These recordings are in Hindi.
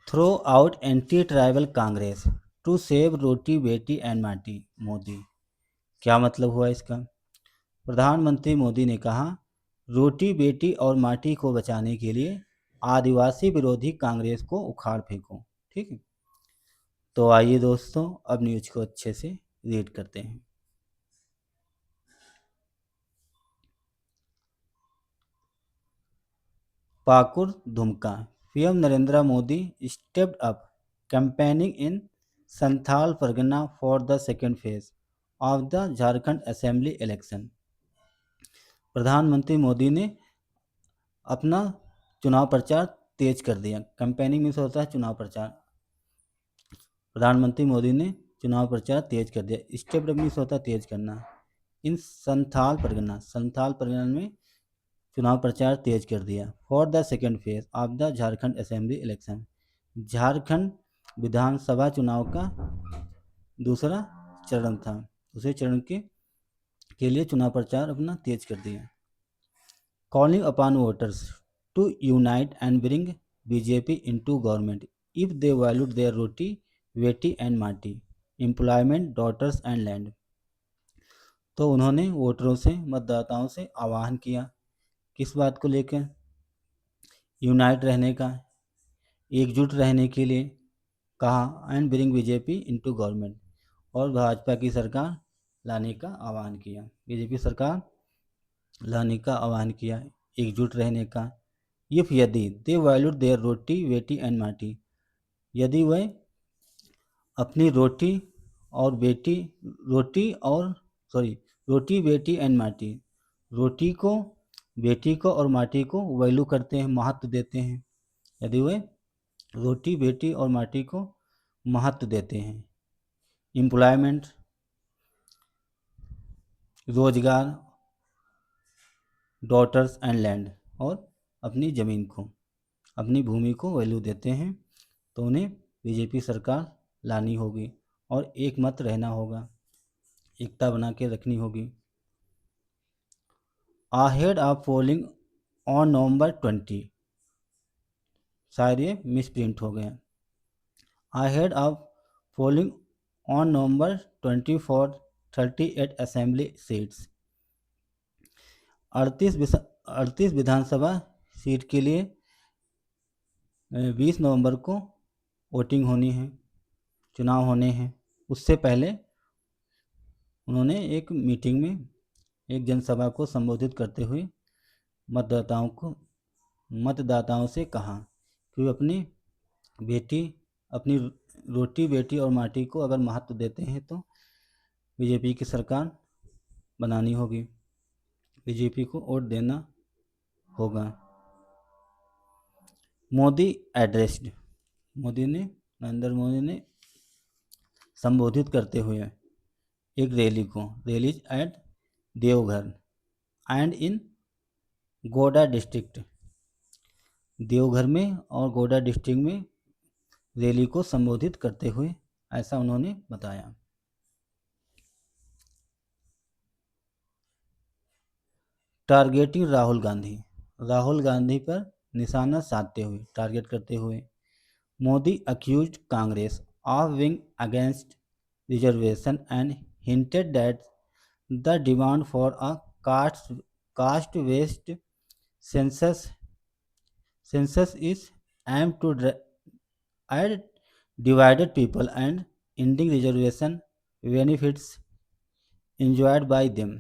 Throw out anti tribal Congress to save roti beti and माटी मोदी। क्या मतलब हुआ इसका? प्रधानमंत्री मोदी ने कहा, रोटी बेटी और माटी को बचाने के लिए आदिवासी विरोधी कांग्रेस को उखाड़ फेंको। ठीक है, तो आइए दोस्तों, अब न्यूज को अच्छे से रीड करते हैं। Pakur Dumka, PM Narendra Modi stepped up campaigning in Santhal Pargana for the second phase of the Jharkhand assembly election. प्रधानमंत्री मोदी ने अपना चुनाव प्रचार तेज कर दिया। कैंपेनिंग में होता है चुनाव प्रचार। प्रधानमंत्री मोदी ने चुनाव प्रचार तेज कर दिया। स्टेप मीन्स होता है तेज करना। इन संथाल परगना में चुनाव प्रचार तेज कर दिया। For the second phase of the Jharkhand assembly election, Jharkhand विधानसभा चुनाव का दूसरा चरण था। दूसरे चरण के लिए चुनाव प्रचार अपना तेज कर दिया। Calling upon voters to unite and bring BJP into government if they valued their roti beti and माटी एम्प्लॉयमेंट डॉटर्स एंड लैंड। तो उन्होंने वोटरों से, मतदाताओं से आह्वान किया, किस बात को लेकर? यूनाइट रहने का, एकजुट रहने के लिए कहा, and bring BJP into government, और भाजपा की सरकार लाने का आह्वान किया। बीजेपी सरकार लाने का आह्वान किया, एकजुट रहने का। इफ यदि दे valued their roti beti and माटी, यदि वह अपनी रोटी बेटी एंड माटी, रोटी को, बेटी को और माटी को वैल्यू करते हैं, महत्व देते हैं। यदि वह रोटी बेटी और माटी को महत्व देते हैं। एम्प्लॉयमेंट, रोजगार, डॉटर्स एंड लैंड, और अपनी ज़मीन को, अपनी भूमि को वैल्यू देते हैं, तो उन्हें बीजेपी सरकार लानी होगी और एक मत रहना होगा, एकता बना के रखनी होगी। Ahead of polling on November 20, शायद ये मिस प्रिंट हो गया। Ahead of polling on November 20 for 38 assembly seats, 38 Vidhan Sabha seat के लिए 20 नवंबर को वोटिंग होनी है, चुनाव होने हैं। उससे पहले उन्होंने एक मीटिंग में, एक जनसभा को संबोधित करते हुए मतदाताओं से कहा कि वे अपनी रोटी बेटी और माटी को अगर महत्व देते हैं तो बीजेपी की सरकार बनानी होगी, बीजेपी को वोट देना होगा। मोदी एड्रेस्ड, नरेंद्र मोदी ने संबोधित करते हुए एक rallies at Deoghar and in Godda district, Deoghar में और गोड्डा डिस्ट्रिक्ट में रैली को संबोधित करते हुए ऐसा उन्होंने बताया। टारगेटिंग राहुल गांधी पर निशाना साधते हुए, टारगेट करते हुए, Modi accused Congress of being against reservation and hinted that the demand for a caste-based census is aimed to add divided people and ending reservation benefits enjoyed by them।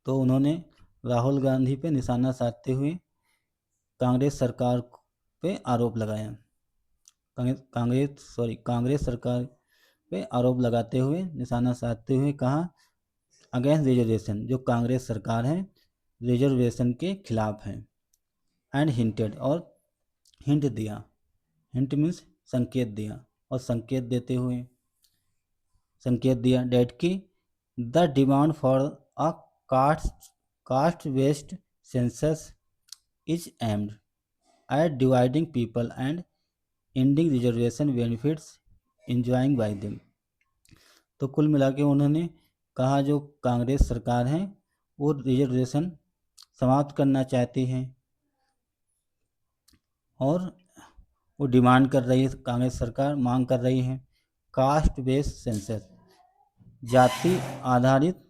तो उन्होंने राहुल गांधी पे निशाना साधते हुए कांग्रेस सरकार पे आरोप लगाया। कांग्रेस सरकार पे आरोप लगाते हुए, निशाना साधते हुए कहा, अगेंस्ट रिजर्वेशन, जो कांग्रेस सरकार है रिजर्वेशन के खिलाफ है। एंड हिंटेड, और हिंट दिया, हिंट मीन्स संकेत दिया, और संकेत दिया डेट की the demand for a caste based census is aimed at dividing people and ending reservation benefits enjoying bye them. तो कुल मिला के उन्होंने कहा, जो कांग्रेस सरकार है वो रिजर्वेशन समाप्त करना चाहती है और वो डिमांड कर रही है, कांग्रेस सरकार मांग कर रही है कास्ट बेस्ड सेंसस, जाति आधारित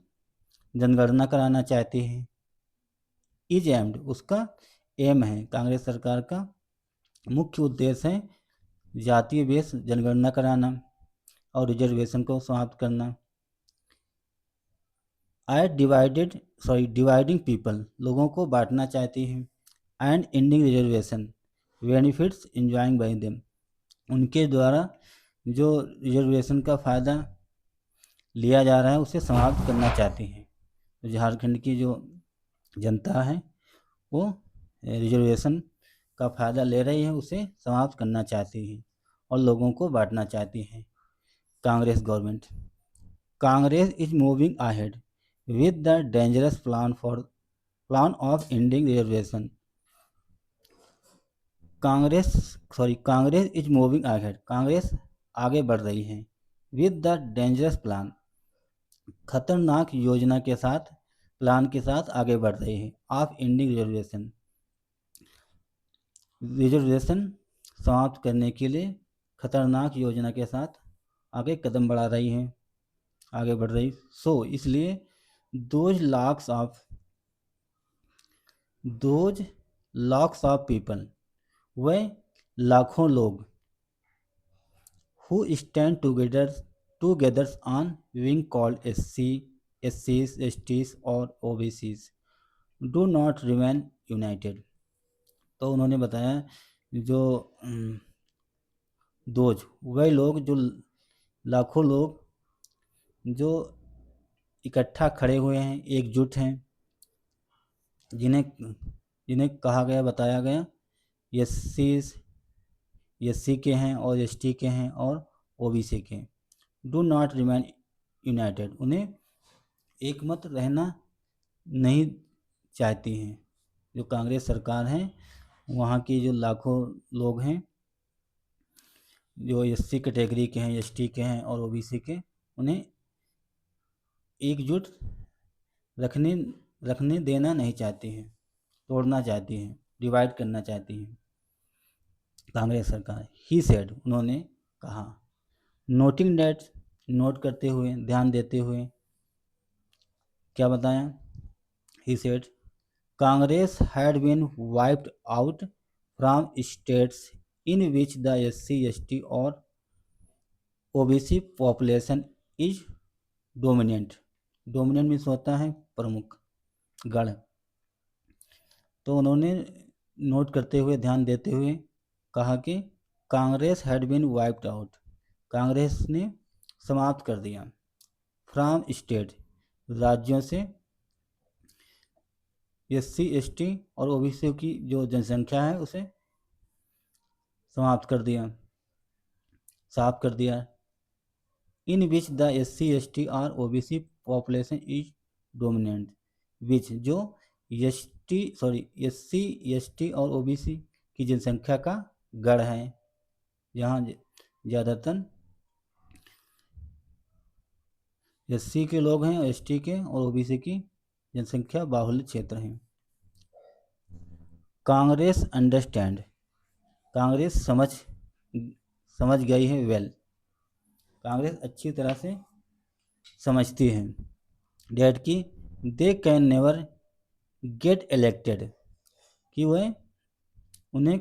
जनगणना कराना चाहती है। इज एम्ड, उसका एम है, कांग्रेस सरकार का मुख्य उद्देश्य है जातीय बेस जनगणना कराना और रिजर्वेशन को समाप्त करना। डिवाइडिंग पीपल, लोगों को बांटना चाहती है। And ending reservation benefits enjoying bye them, उनके द्वारा जो रिजर्वेशन का फ़ायदा लिया जा रहा है उसे समाप्त करना चाहती हैं। तो झारखंड की जो जनता है वो रिजर्वेशन का फ़ायदा ले रही है, उसे समाप्त करना चाहती है और लोगों को बांटना चाहती है Congress government. Congress is moving ahead with the dangerous plan of ending reservation. Congress is moving ahead, Congress आगे बढ़ रही है विद द डेंजरस प्लान, खतरनाक योजना के साथ, प्लान के साथ आगे बढ़ रही है ऑफ एंडिंग रिजर्वेशन, रिजर्वेशन समाप्त करने के लिए खतरनाक योजना के साथ आगे कदम बढ़ा रही है, आगे बढ़ रही। सो इसलिए दोज लॉक्स ऑफ पीपल, वह लाखों लोग who stand together on being called SCs, STs और OBCs do not remain united। तो उन्होंने बताया जो वह लोग, जो लाखों लोग जो इकट्ठा खड़े हुए हैं, एकजुट हैं, जिन्हें कहा गया, बताया गया एससी के हैं और एसटी के हैं और ओबीसी के, डू नॉट रिमेन यूनाइटेड, उन्हें एकमत रहना नहीं चाहती हैं। जो कांग्रेस सरकार है, वहाँ की जो लाखों लोग हैं जो एससी कैटेगरी के हैं, एसटी के हैं और ओबीसी के, उन्हें एकजुट रखने देना नहीं चाहती हैं, तोड़ना चाहती हैं, डिवाइड करना चाहती हैं कांग्रेस सरकार। ही सेड, उन्होंने कहा, नोटिंग डेट, नोट करते हुए, ध्यान देते हुए, क्या बताया, he said Congress had been wiped out from states in which the SC, ST और OBC population is dominant. Dominant means होता है प्रमुख, गढ़। तो उन्होंने नोट करते हुए, ध्यान देते हुए कहा कि Congress had been wiped out, Congress ने समाप्त कर दिया, फ्रॉम स्टेट, राज्यों से, एससी, एसटी और ओबीसी की जो जनसंख्या है उसे समाप्त कर दिया, साफ कर दिया। इन विच द एससी, एसटी और ओबीसी पॉपुलेशन इज डोमिनेंट, विच जो एससी, एसटी और ओबीसी की जनसंख्या का गढ़ है, जहाँ ज़्यादातर एससी के लोग हैं, एसटी के और ओबीसी की जनसंख्या बाहुल्य क्षेत्र है। कांग्रेस अंडरस्टैंड, कांग्रेस समझ गई है, वेल, कांग्रेस अच्छी तरह से समझती है, डेट की they can never get elected, कि वह उन्हें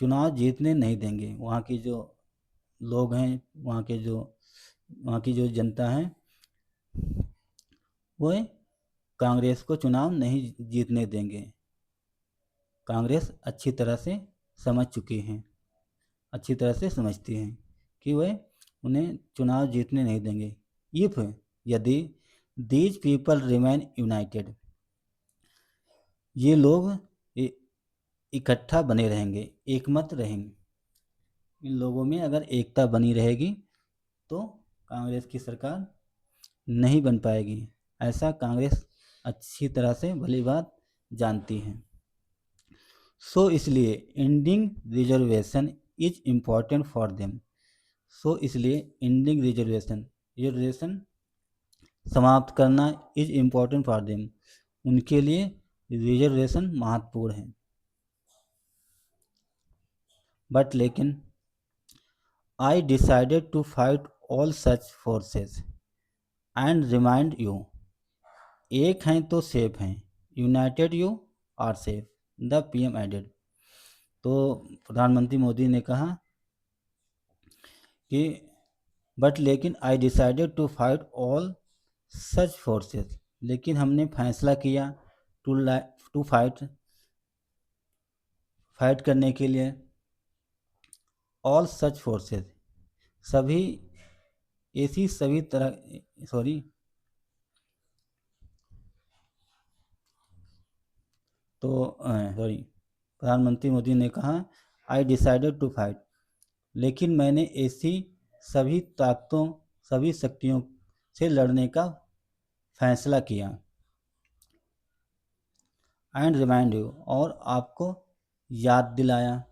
चुनाव जीतने नहीं देंगे। वहाँ की जो लोग हैं, वहाँ की जो जनता है, वह कांग्रेस को चुनाव नहीं जीतने देंगे। कांग्रेस अच्छी तरह से समझ चुकी हैं, अच्छी तरह से समझती हैं कि वह उन्हें चुनाव जीतने नहीं देंगे। इफ, यदि दीज पीपल रिमेन यूनाइटेड, ये लोग इकट्ठा बने रहेंगे, एकमत रहेंगे, इन लोगों में अगर एकता बनी रहेगी तो कांग्रेस की सरकार नहीं बन पाएगी। ऐसा कांग्रेस अच्छी तरह से भली बात जानती है। सो इसलिए ending reservation is important for them, so इसलिए एंडिंग रिजर्वेशन समाप्त करना इज इम्पॉर्टेंट फॉर देम, उनके लिए रिजर्वेशन महत्वपूर्ण है। बट लेकिन I decided to fight all such forces and remind you, एक हैं तो सेफ हैं, united you are safe, the PM added. तो प्रधानमंत्री मोदी ने कहा कि बट लेकिन I decided to fight all such forces, लेकिन हमने फैसला किया टू फाइट करने के लिए ऑल सच फोर्सेस, सभी ऐसी सभी तरह सॉरी तो सॉरी प्रधानमंत्री मोदी ने कहा आई डिसाइडेड टू फाइट, लेकिन मैंने ऐसी सभी ताकतों सभी शक्तियों से लड़ने का फैसला किया एंड रिमाइंड यू, और आपको याद दिलाया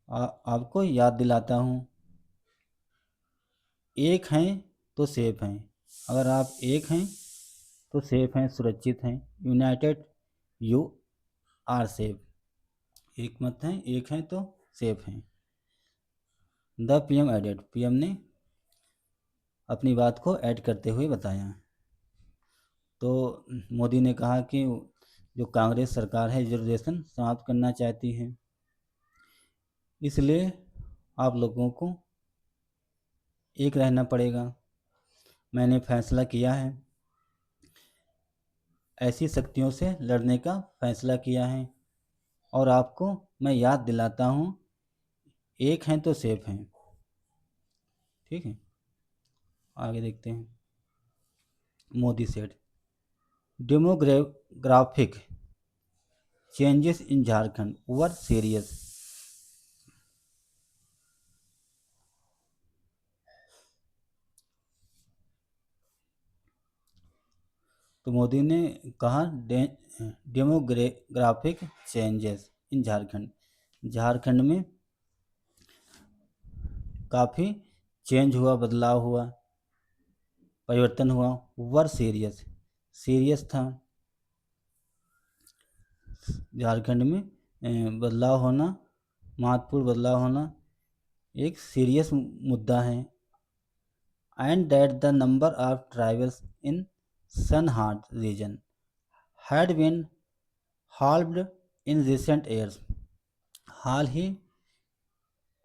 आपको याद दिलाता हूँ, एक हैं तो सेफ हैं, अगर आप एक हैं तो सेफ हैं, सुरक्षित हैं, यूनाइटेड यू आर सेफ, एक मत हैं, एक हैं तो सेफ हैं। द पीएम एडेड, पीएम ने अपनी बात को ऐड करते हुए बताया। तो मोदी ने कहा कि जो कांग्रेस सरकार है रिजर्वेशन समाप्त करना चाहती है, इसलिए आप लोगों को एक रहना पड़ेगा। मैंने फैसला किया है, ऐसी शक्तियों से लड़ने का फैसला किया है, और आपको मैं याद दिलाता हूँ, एक हैं तो सेफ हैं। ठीक है, आगे देखते हैं। Modi said demographic changes in Jharkhand were serious. तो मोदी ने कहा डेमोग्राफिक चेंजेस इन झारखंड में काफ़ी चेंज हुआ, बदलाव हुआ, परिवर्तन हुआ। वर सीरियस था। झारखंड में बदलाव होना, महत्वपूर्ण बदलाव होना एक सीरियस मुद्दा है। And that the number of tribals in Santhal region had been halved in recent years, हाल ही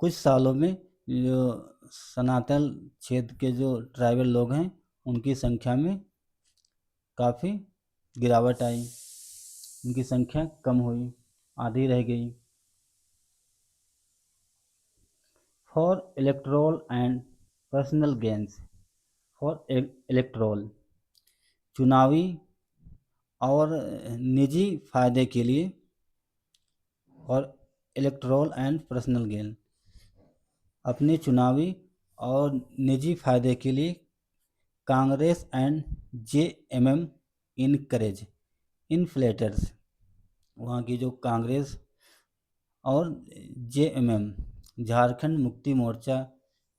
कुछ सालों में जो सनातन क्षेत्र के जो ट्राइबल लोग हैं उनकी संख्या में काफ़ी गिरावट आई, उनकी संख्या कम हुई, आधी रह गई। For electoral and personal gains, for electoral चुनावी और निजी फायदे के लिए, और इलेक्ट्रोल एंड पर्सनल गेन अपने चुनावी और निजी फायदे के लिए Congress and JMM encourage inflators, वहाँ की जो कांग्रेस और जेएमएम झारखंड मुक्ति मोर्चा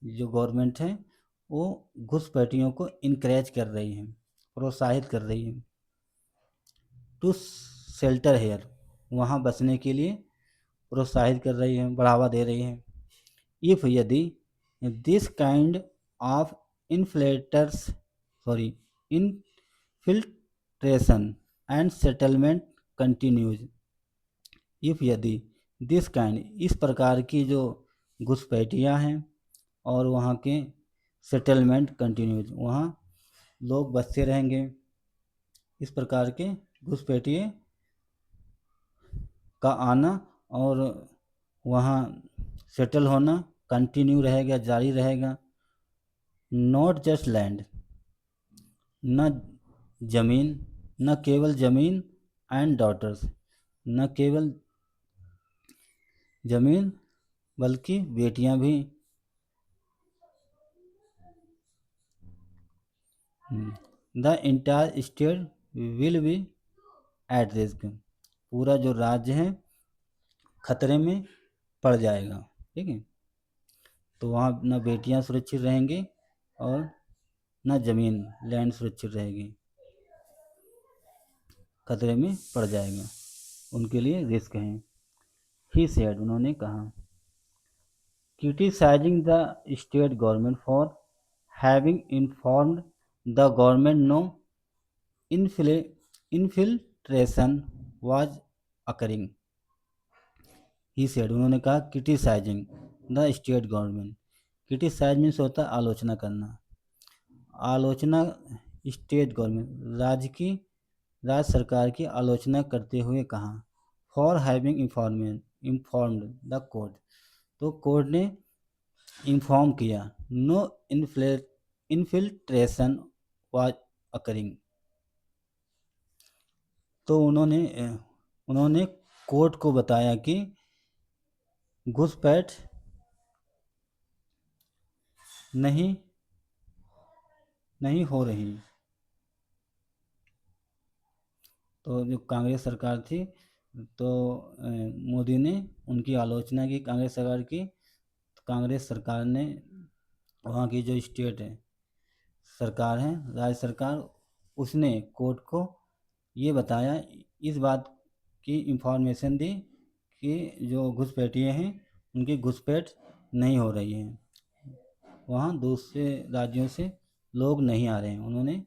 जो गवर्नमेंट है वो घुसपैठियों को इनकरेज कर रही है, प्रोत्साहित कर रही है। टू शेल्टर हेयर, वहाँ बसने के लिए प्रोत्साहित कर रही है, बढ़ावा दे रही है। इफ यदि this kind of infiltration and settlement continues, if यदि दिस काइंड इस प्रकार की जो घुसपैठियाँ हैं और वहाँ के सेटलमेंट कंटिन्यूज, वहाँ लोग बसते रहेंगे, इस प्रकार के घुसपैठिए का आना और वहाँ सेटल होना कंटिन्यू रहेगा, जारी रहेगा। नॉट जस्ट लैंड, न जमीन, न केवल जमीन एंड डॉटर्स, न केवल जमीन बल्कि बेटियां भी। The entire state will be at risk, पूरा जो राज्य है खतरे में पड़ जाएगा। ठीक है, तो वहाँ न बेटियां सुरक्षित रहेंगी और न जमीन लैंड सुरक्षित रहेगी, खतरे में पड़ जाएगा, उनके लिए रिस्क है। ही सेड, उन्होंने कहा, criticizing the state government for having informed the government no infiltration was occurring. He said, उन्होंने कहा, criticizing the state government. criticize means होता है आलोचना करना। आलोचना स्टेट गवर्नमेंट, राज्य सरकार की आलोचना करते हुए कहा, for having informed the court, तो कोर्ट ने इन्फॉर्म किया, नो इन्फिल्ट्रेशन वाज अकरिंग, तो उन्होंने कोर्ट को बताया कि घुसपैठ नहीं हो रही। तो जो कांग्रेस सरकार थी, तो मोदी ने उनकी आलोचना की कांग्रेस सरकार की। तो कांग्रेस सरकार ने वहाँ की जो स्टेट है सरकार है, राज्य सरकार, उसने कोर्ट को ये बताया, इस बात की इंफॉर्मेशन दी कि जो घुसपैठिए हैं उनकी घुसपैठ नहीं हो रही है, वहाँ दूसरे राज्यों से लोग नहीं आ रहे हैं। उन्होंने,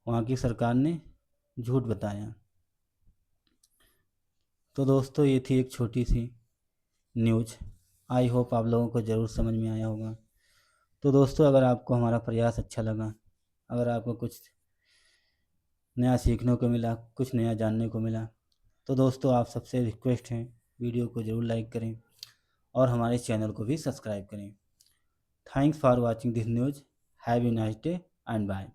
वहाँ की सरकार ने झूठ बताया। तो दोस्तों, ये थी एक छोटी सी न्यूज़। आई होप आप लोगों को ज़रूर समझ में आया होगा। तो दोस्तों, अगर आपको हमारा प्रयास अच्छा लगा, अगर आपको कुछ नया सीखने को मिला, कुछ नया जानने को मिला, तो दोस्तों आप सबसे रिक्वेस्ट है, वीडियो को ज़रूर लाइक करें और हमारे चैनल को भी सब्सक्राइब करें। Thanks for watching this news. Have a nice day and bye.